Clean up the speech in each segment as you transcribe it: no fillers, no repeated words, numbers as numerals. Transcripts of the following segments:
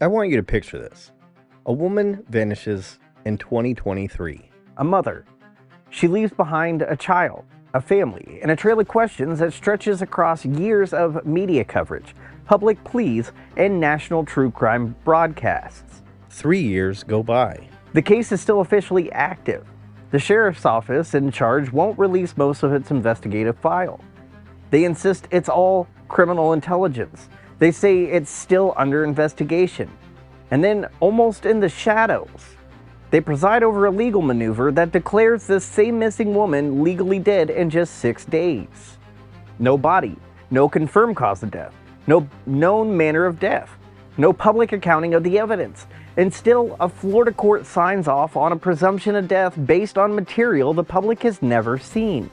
I want you to picture this. A woman vanishes in 2023. A mother. She leaves behind a child, a family, and a trail of questions that stretches across years of media coverage, public pleas, and national true crime broadcasts. 3 years go by. The case is still officially active. The sheriff's office in charge won't release most of its investigative file. They insist it's all criminal intelligence. They say it's still under investigation. And then, almost in the shadows, they preside over a legal maneuver that declares this same missing woman legally dead in just 6 days. No body, no confirmed cause of death, no known manner of death, no public accounting of the evidence, and still a Florida court signs off on a presumption of death based on material the public has never seen.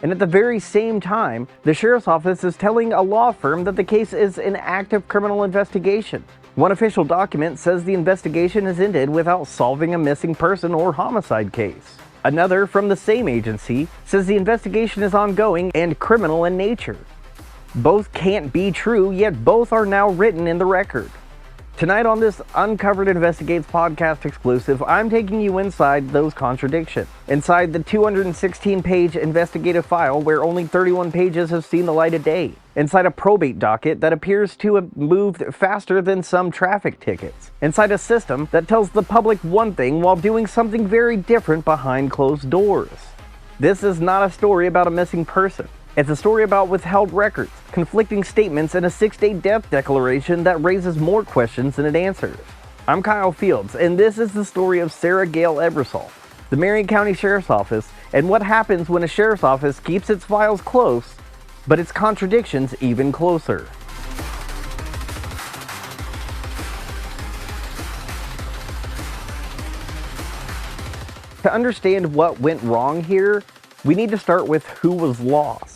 And at the very same time, the sheriff's office is telling a law firm that the case is an active criminal investigation. One official document says the investigation has ended without solving a missing person or homicide case. Another from the same agency says the investigation is ongoing and criminal in nature. Both can't be true, yet both are now written in the record. Tonight on this Uncovered Investigates podcast exclusive, I'm taking you inside those contradictions. Inside the 216-page investigative file where only 31 pages have seen the light of day. Inside a probate docket that appears to have moved faster than some traffic tickets. Inside a system that tells the public one thing while doing something very different behind closed doors. This is not a story about a missing person. It's a story about withheld records, conflicting statements, and a 6-day death declaration that raises more questions than it answers. I'm Kyle Fields, and this is the story of Sara Gail Ebersole, the Marion County Sheriff's Office, and what happens when a sheriff's office keeps its files close, but its contradictions even closer. To understand what went wrong here, we need to start with who was lost.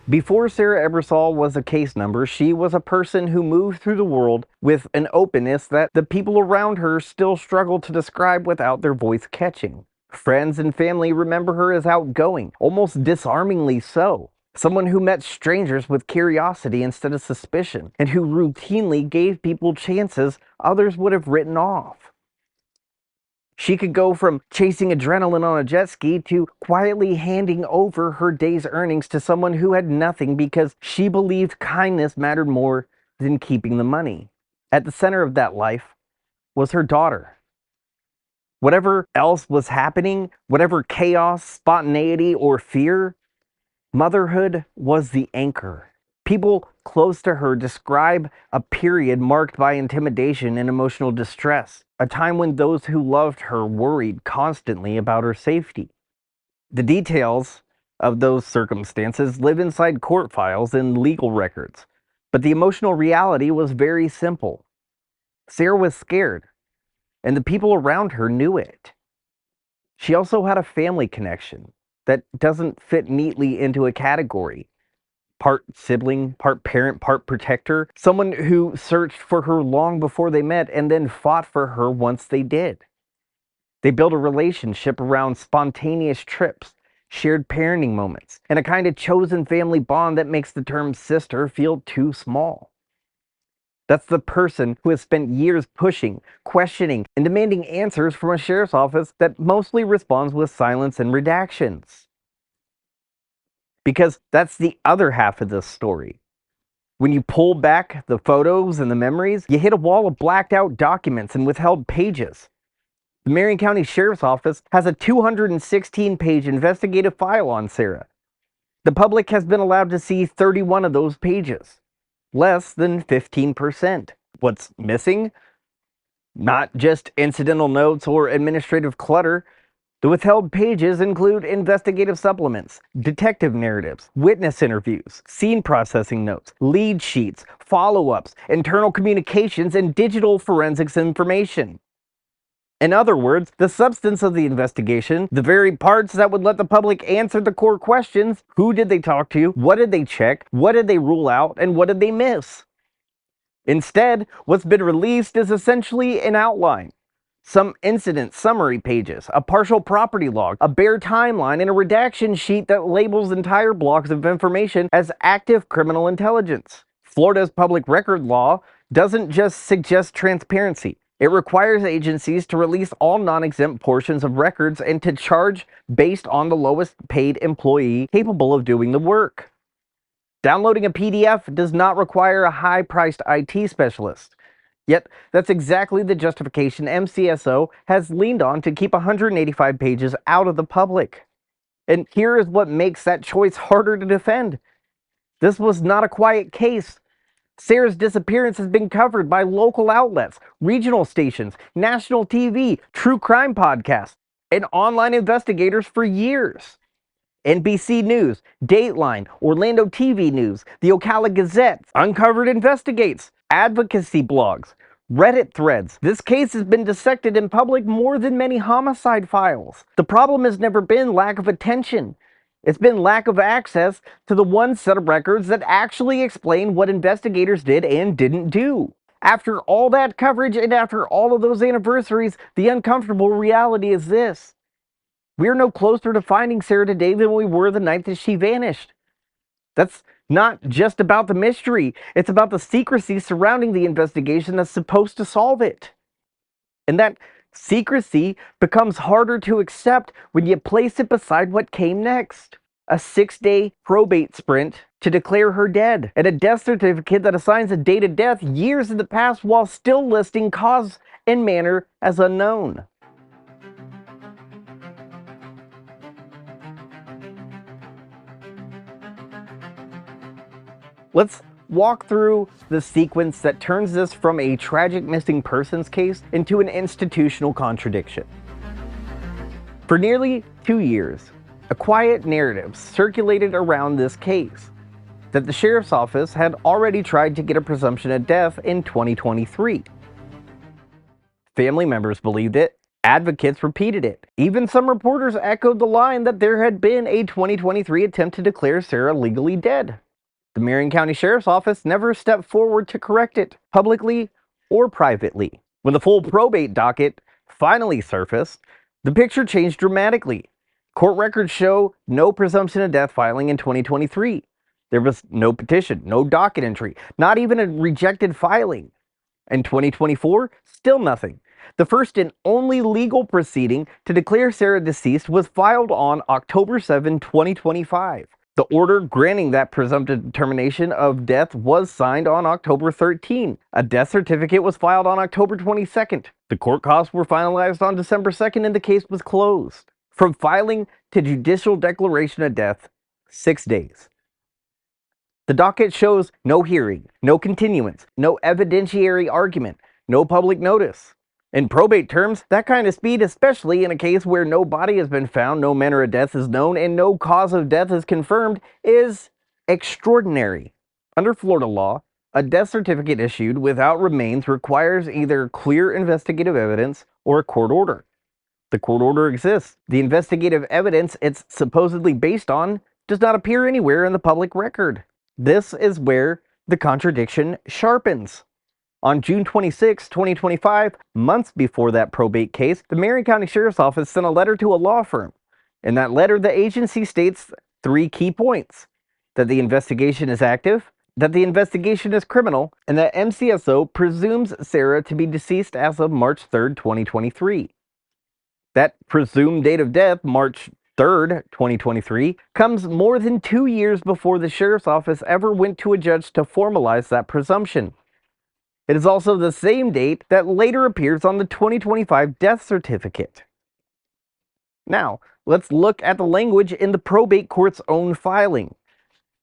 Before Sara Ebersole was a case number, she was a person who moved through the world with an openness that the people around her still struggle to describe without their voice catching. Friends and family remember her as outgoing, almost disarmingly so. Someone who met strangers with curiosity instead of suspicion, and who routinely gave people chances others would have written off. She could go from chasing adrenaline on a jet ski to quietly handing over her day's earnings to someone who had nothing because she believed kindness mattered more than keeping the money. At the center of that life was her daughter. Whatever else was happening, whatever chaos, spontaneity, or fear, motherhood was the anchor. People close to her describe a period marked by intimidation and emotional distress, a time when those who loved her worried constantly about her safety. The details of those circumstances live inside court files and legal records, but the emotional reality was very simple. Sara was scared, and the people around her knew it. She also had a family connection that doesn't fit neatly into a category. Part sibling, part parent, part protector. Someone who searched for her long before they met and then fought for her once they did. They built a relationship around spontaneous trips, shared parenting moments, and a kind of chosen family bond that makes the term sister feel too small. That's the person who has spent years pushing, questioning, and demanding answers from a sheriff's office that mostly responds with silence and redactions. Because that's the other half of this story. When you pull back the photos and the memories, you hit a wall of blacked out documents and withheld pages. The Marion County Sheriff's Office has a 216-page investigative file on Sara. The public has been allowed to see 31 of those pages, less than 15%. What's missing? Not just incidental notes or administrative clutter. The withheld pages include investigative supplements, detective narratives, witness interviews, scene processing notes, lead sheets, follow-ups, internal communications, and digital forensics information. In other words, the substance of the investigation, the very parts that would let the public answer the core questions: who did they talk to, what did they check, what did they rule out, and what did they miss? Instead, what's been released is essentially an outline. Some incident summary pages, a partial property log, a bare timeline, and a redaction sheet that labels entire blocks of information as active criminal intelligence. Florida's public record law doesn't just suggest transparency. It requires agencies to release all non-exempt portions of records and to charge based on the lowest paid employee capable of doing the work. Downloading a PDF does not require a high-priced IT specialist. Yet, that's exactly the justification MCSO has leaned on to keep 185 pages out of the public. And here is what makes that choice harder to defend. This was not a quiet case. Sara's disappearance has been covered by local outlets, regional stations, national TV, true crime podcasts, and online investigators for years. NBC News, Dateline, Orlando TV News, the Ocala Gazette, Uncovered Investigates, advocacy blogs, Reddit threads. This case has been dissected in public more than many homicide files. The problem has never been lack of attention. It's been lack of access to the one set of records that actually explain what investigators did and didn't do. After all that coverage and after all of those anniversaries, the uncomfortable reality is this. We're no closer to finding Sara today than we were the night that she vanished. That's not just about the mystery. It's about the secrecy surrounding the investigation that's supposed to solve it. And that secrecy becomes harder to accept when you place it beside what came next. A 6-day probate sprint to declare her dead, and a death certificate that assigns a date of death years in the past while still listing cause and manner as unknown. Let's walk through the sequence that turns this from a tragic missing persons case into an institutional contradiction. For nearly 2 years, a quiet narrative circulated around this case that the sheriff's office had already tried to get a presumption of death in 2023. Family members believed it, advocates repeated it. Even some reporters echoed the line that there had been a 2023 attempt to declare Sara legally dead. The Marion County Sheriff's Office never stepped forward to correct it, publicly or privately. When the full probate docket finally surfaced, the picture changed dramatically. Court records show no presumption of death filing in 2023. There was no petition, no docket entry, not even a rejected filing. In 2024, still nothing. The first and only legal proceeding to declare Sara deceased was filed on October 7, 2025. The order granting that presumptive determination of death was signed on October 13. A death certificate was filed on October 22nd. The court costs were finalized on December 2nd and the case was closed. From filing to judicial declaration of death, 6 days. The docket shows no hearing, no continuance, no evidentiary argument, no public notice. In probate terms, that kind of speed, especially in a case where no body has been found, no manner of death is known, and no cause of death is confirmed, is extraordinary. Under Florida law, a death certificate issued without remains requires either clear investigative evidence or a court order. The court order exists. The investigative evidence it's supposedly based on does not appear anywhere in the public record. This is where the contradiction sharpens. On June 26, 2025, months before that probate case, the Marion County Sheriff's Office sent a letter to a law firm. In that letter, the agency states 3 key points: that the investigation is active, that the investigation is criminal, and that MCSO presumes Sara to be deceased as of March 3, 2023. That presumed date of death, March 3rd, 2023, comes more than 2 years before the Sheriff's Office ever went to a judge to formalize that presumption. It is also the same date that later appears on the 2025 death certificate. Now, let's look at the language in the probate court's own filing.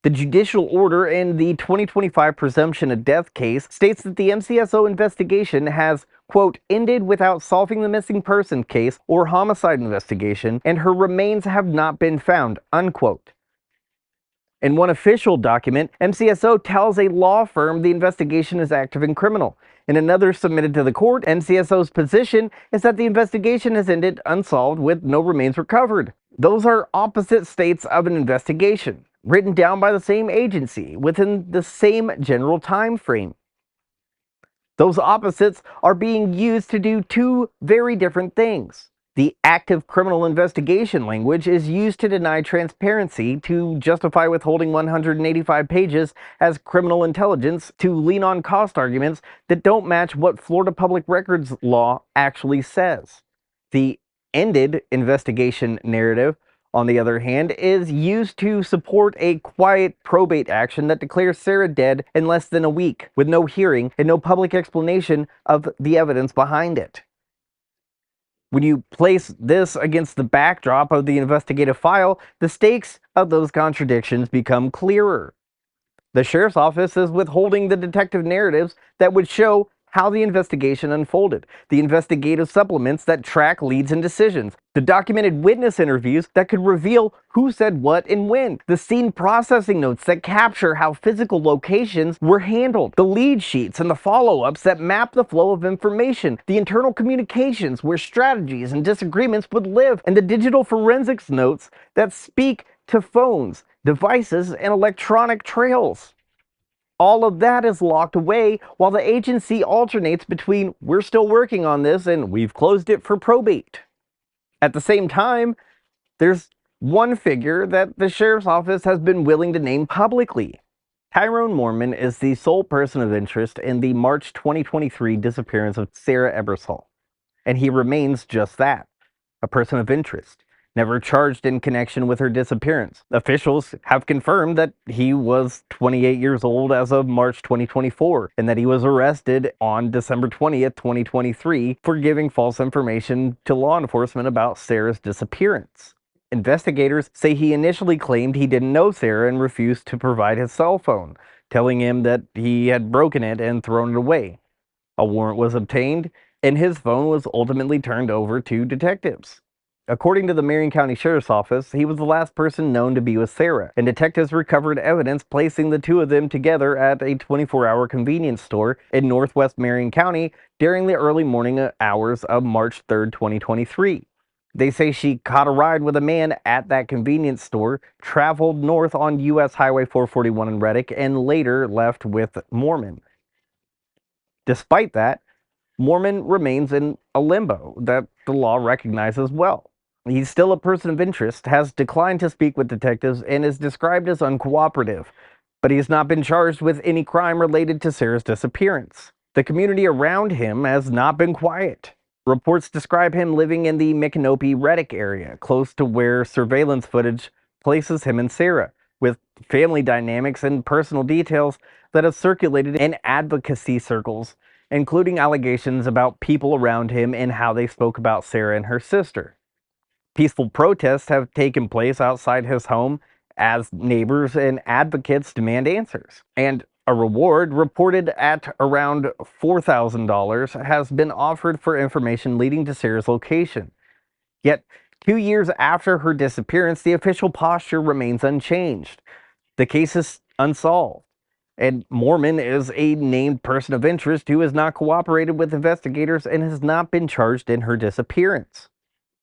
The judicial order in the 2025 presumption of death case states that the MCSO investigation has, quote, ended without solving the missing person case or homicide investigation, and her remains have not been found, unquote. In one official document, MCSO tells a law firm the investigation is active and criminal. In another submitted to the court, MCSO's position is that the investigation has ended unsolved with no remains recovered. Those are opposite states of an investigation, written down by the same agency within the same general time frame. Those opposites are being used to do 2 very different things. The active criminal investigation language is used to deny transparency, to justify withholding 185 pages as criminal intelligence, to lean on cost arguments that don't match what Florida public records law actually says. The ended investigation narrative, on the other hand, is used to support a quiet probate action that declares Sara dead in less than a week, with no hearing and no public explanation of the evidence behind it. When you place this against the backdrop of the investigative file, the stakes of those contradictions become clearer. The sheriff's office is withholding the detective narratives that would show how the investigation unfolded, the investigative supplements that track leads and decisions, the documented witness interviews that could reveal who said what and when, the scene processing notes that capture how physical locations were handled, the lead sheets and the follow-ups that map the flow of information, the internal communications where strategies and disagreements would live, and the digital forensics notes that speak to phones, devices, and electronic trails. All of that is locked away while the agency alternates between "we're still working on this" and "we've closed it for probate." At the same time, there's one figure that the sheriff's office has been willing to name publicly. Tyrone Mormon is the sole person of interest in the March 2023 disappearance of Sara Ebersole, and he remains just that, a person of interest, never charged in connection with her disappearance. Officials have confirmed that he was 28 years old as of March 2024, and that he was arrested on December 20th, 2023 for giving false information to law enforcement about Sara's disappearance. Investigators say he initially claimed he didn't know Sara and refused to provide his cell phone, telling him that he had broken it and thrown it away. A warrant was obtained, and his phone was ultimately turned over to detectives. According to the Marion County Sheriff's Office, he was the last person known to be with Sara, and detectives recovered evidence placing the two of them together at a 24-hour convenience store in northwest Marion County during the early morning hours of March 3rd, 2023. They say she caught a ride with a man at that convenience store, traveled north on U.S. Highway 441 in Reddick, and later left with Mormon. Despite that, Mormon remains in a limbo that the law recognizes well. He's still a person of interest, has declined to speak with detectives, and is described as uncooperative, but he has not been charged with any crime related to Sara's disappearance. The community around him has not been quiet. Reports describe him living in the Micanopy-Reddick area, close to where surveillance footage places him and Sara, with family dynamics and personal details that have circulated in advocacy circles, including allegations about people around him and how they spoke about Sara and her sister. Peaceful protests have taken place outside his home as neighbors and advocates demand answers. And a reward reported at around $4,000 has been offered for information leading to Sara's location. Yet, 2 years after her disappearance, the official posture remains unchanged. The case is unsolved, and Mormon is a named person of interest who has not cooperated with investigators and has not been charged in her disappearance.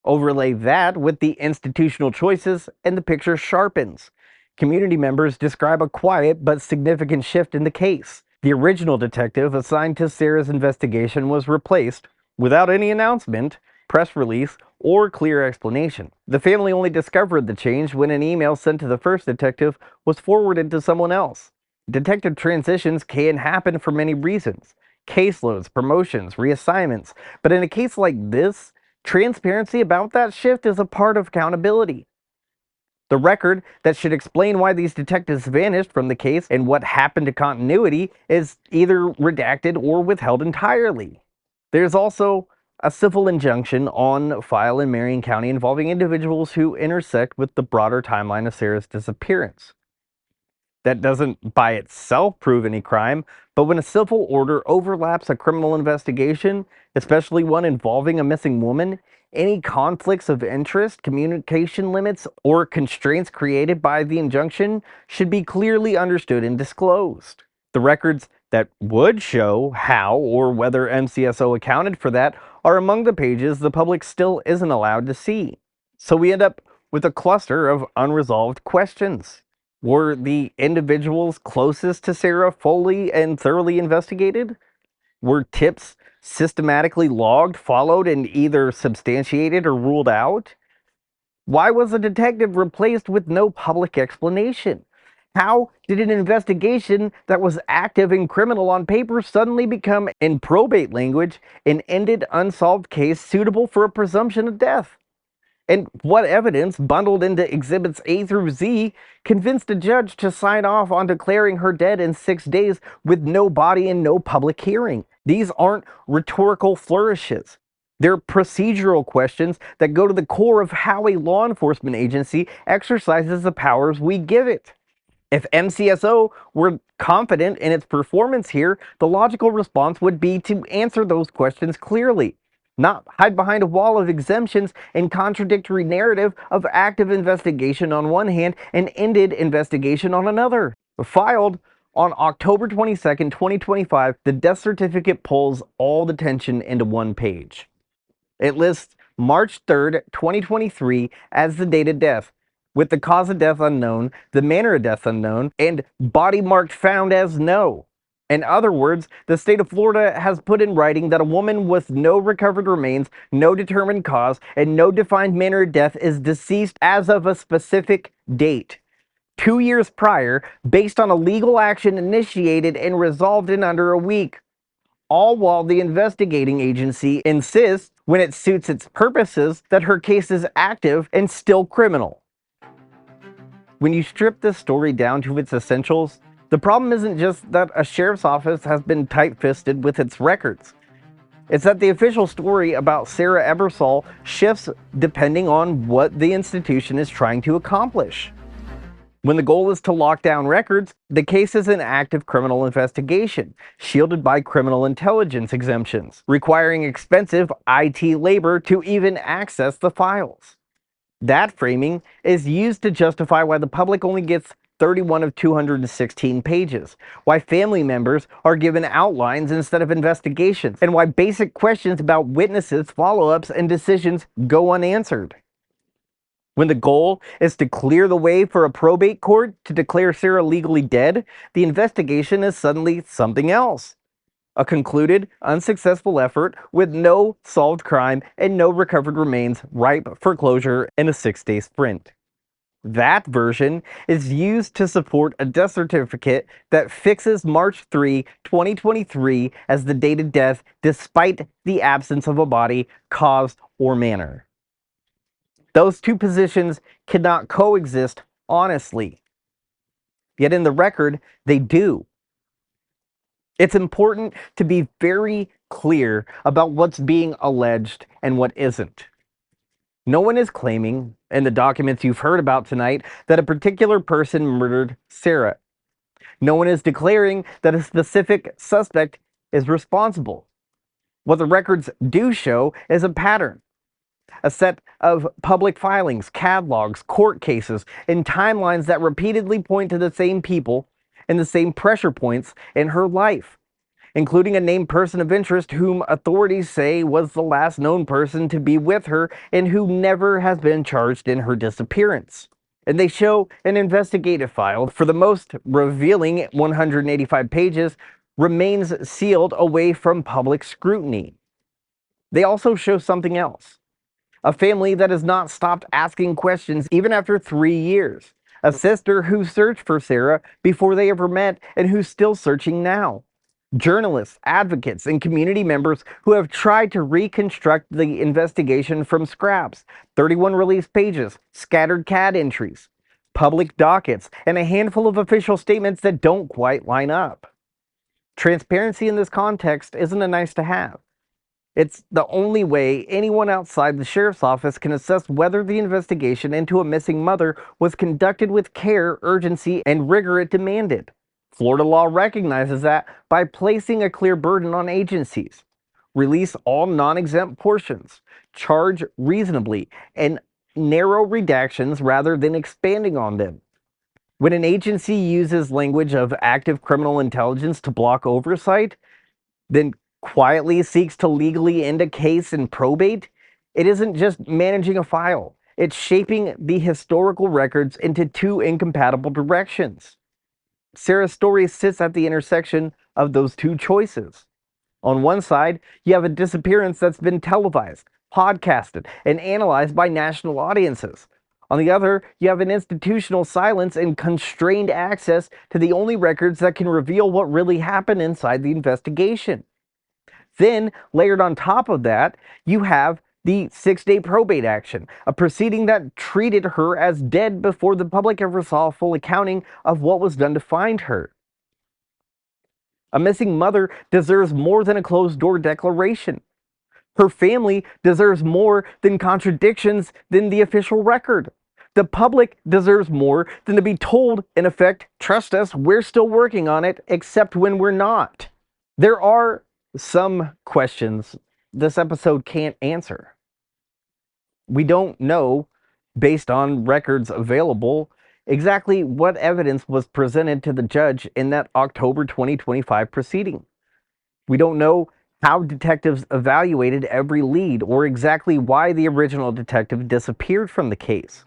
Overlay that with the institutional choices, and the picture sharpens. Community members describe a quiet but significant shift in the case. The original detective assigned to Sara's investigation was replaced without any announcement, press release, or clear explanation. The family only discovered the change when an email sent to the first detective was forwarded to someone else. Detective transitions can happen for many reasons: caseloads, promotions, reassignments. But in a case like this, transparency about that shift is a part of accountability. The record that should explain why these detectives vanished from the case and what happened to continuity is either redacted or withheld entirely. There's also a civil injunction on file in Marion County involving individuals who intersect with the broader timeline of Sara's disappearance. That doesn't by itself prove any crime, but when a civil order overlaps a criminal investigation, especially one involving a missing woman, any conflicts of interest, communication limits, or constraints created by the injunction should be clearly understood and disclosed. The records that would show how or whether MCSO accounted for that are among the pages the public still isn't allowed to see. So we end up with a cluster of unresolved questions. Were the individuals closest to Sara fully and thoroughly investigated? Were tips systematically logged, followed, and either substantiated or ruled out? Why was a detective replaced with no public explanation? How did an investigation that was active and criminal on paper suddenly become, in probate language, an ended unsolved case suitable for a presumption of death? And what evidence, bundled into Exhibits A through Z, convinced a judge to sign off on declaring her dead in 6 days with no body and no public hearing? These aren't rhetorical flourishes. They're procedural questions that go to the core of how a law enforcement agency exercises the powers we give it. If MCSO were confident in its performance here, the logical response would be to answer those questions clearly, not hide behind a wall of exemptions and contradictory narrative of active investigation on one hand and ended investigation on another. Filed on October 22nd, 2025, the death certificate pulls all the tension into one page. It lists March 3rd, 2023 as the date of death, with the cause of death unknown, the manner of death unknown, and body marked found as no. In other words, the state of Florida has put in writing that a woman with no recovered remains, no determined cause, and no defined manner of death is deceased as of a specific date, 2 years prior, based on a legal action initiated and resolved in under a week. All while the investigating agency insists, when it suits its purposes, that her case is active and still criminal. When you strip this story down to its essentials, the problem isn't just that a sheriff's office has been tight-fisted with its records. It's that the official story about Sara Ebersole shifts depending on what the institution is trying to accomplish. When the goal is to lock down records, the case is an active criminal investigation, shielded by criminal intelligence exemptions, requiring expensive IT labor to even access the files. That framing is used to justify why the public only gets 31 of 216 pages, why family members are given outlines instead of investigations, and why basic questions about witnesses, follow-ups, and decisions go unanswered. When the goal is to clear the way for a probate court to declare Sara legally dead, the investigation is suddenly something else. A concluded, unsuccessful effort with no solved crime and no recovered remains ripe for closure in a 6-day sprint. That version is used to support a death certificate that fixes March 3, 2023 as the date of death despite the absence of a body, cause, or manner. Those two positions cannot coexist honestly. Yet in the record, they do. It's important to be very clear about what's being alleged and what isn't. No one is claiming, in the documents you've heard about tonight, that a particular person murdered Sara. No one is declaring that a specific suspect is responsible. What the records do show is a pattern. A set of public filings, catalogs, court cases, and timelines that repeatedly point to the same people and the same pressure points in her life, including a named person of interest whom authorities say was the last known person to be with her and who never has been charged in her disappearance. And they show an investigative file, for the most revealing 185 pages, remains sealed away from public scrutiny. They also show something else. A family that has not stopped asking questions even after 3 years. A sister who searched for Sara before they ever met and who's still searching now. Journalists, advocates, and community members who have tried to reconstruct the investigation from scraps, 31 released pages, scattered CAD entries, public dockets, and a handful of official statements that don't quite line up. Transparency in this context isn't a nice to have. It's the only way anyone outside the sheriff's office can assess whether the investigation into a missing mother was conducted with care, urgency, and rigor it demanded. Florida law recognizes that by placing a clear burden on agencies. Release all non-exempt portions, charge reasonably, and narrow redactions rather than expanding on them. When an agency uses language of active criminal intelligence to block oversight, then quietly seeks to legally end a case in probate, it isn't just managing a file. It's shaping the historical records into two incompatible directions. Sara's story sits at the intersection of those two choices. On one side, you have a disappearance that's been televised, podcasted, and analyzed by national audiences. On the other, you have an institutional silence and constrained access to the only records that can reveal what really happened inside the investigation. Then, layered on top of that, you have the 6-day probate action, a proceeding that treated her as dead before the public ever saw a full accounting of what was done to find her. A missing mother deserves more than a closed-door declaration. Her family deserves more than contradictions than the official record. The public deserves more than to be told, in effect, trust us, we're still working on it, except when we're not. There are some questions this episode can't answer. We don't know, based on records available, exactly what evidence was presented to the judge in that October 2025 proceeding. We don't know how detectives evaluated every lead or exactly why the original detective disappeared from the case.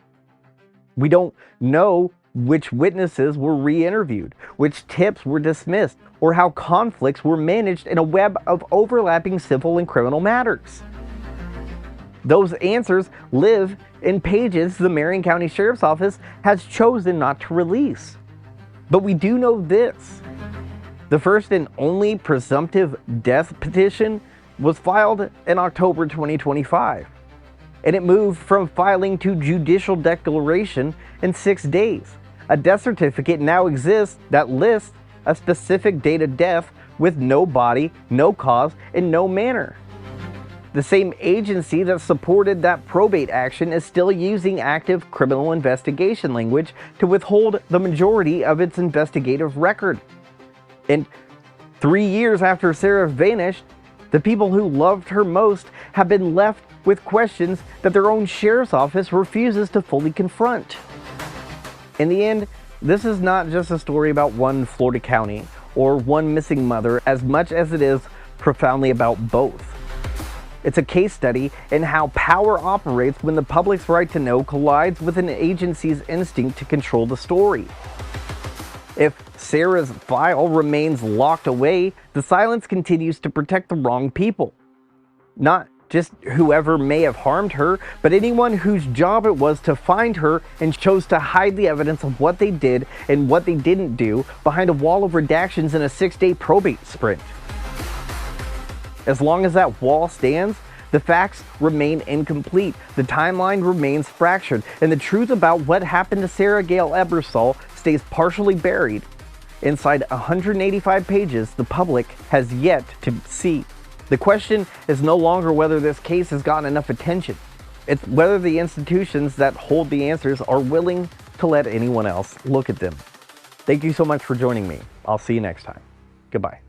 We don't know which witnesses were re-interviewed, which tips were dismissed, or how conflicts were managed in a web of overlapping civil and criminal matters. Those answers live in pages the Marion County Sheriff's Office has chosen not to release. But we do know this. The first and only presumptive death petition was filed in October 2025, and it moved from filing to judicial declaration in 6 days. A death certificate now exists that lists a specific date of death with no body, no cause, and no manner. The same agency that supported that probate action is still using active criminal investigation language to withhold the majority of its investigative record. And 3 years after Sara vanished, the people who loved her most have been left with questions that their own sheriff's office refuses to fully confront. In the end, this is not just a story about one Florida county or one missing mother as much as it is profoundly about both. It's a case study in how power operates when the public's right to know collides with an agency's instinct to control the story. If Sara's file remains locked away, the silence continues to protect the wrong people. Not just whoever may have harmed her, but anyone whose job it was to find her and chose to hide the evidence of what they did and what they didn't do behind a wall of redactions in a 6-day probate sprint. As long as that wall stands, the facts remain incomplete, the timeline remains fractured, and the truth about what happened to Sara Gail Ebersole stays partially buried inside 185 pages the public has yet to see. The question is no longer whether this case has gotten enough attention. It's whether the institutions that hold the answers are willing to let anyone else look at them. Thank you so much for joining me. I'll see you next time. Goodbye.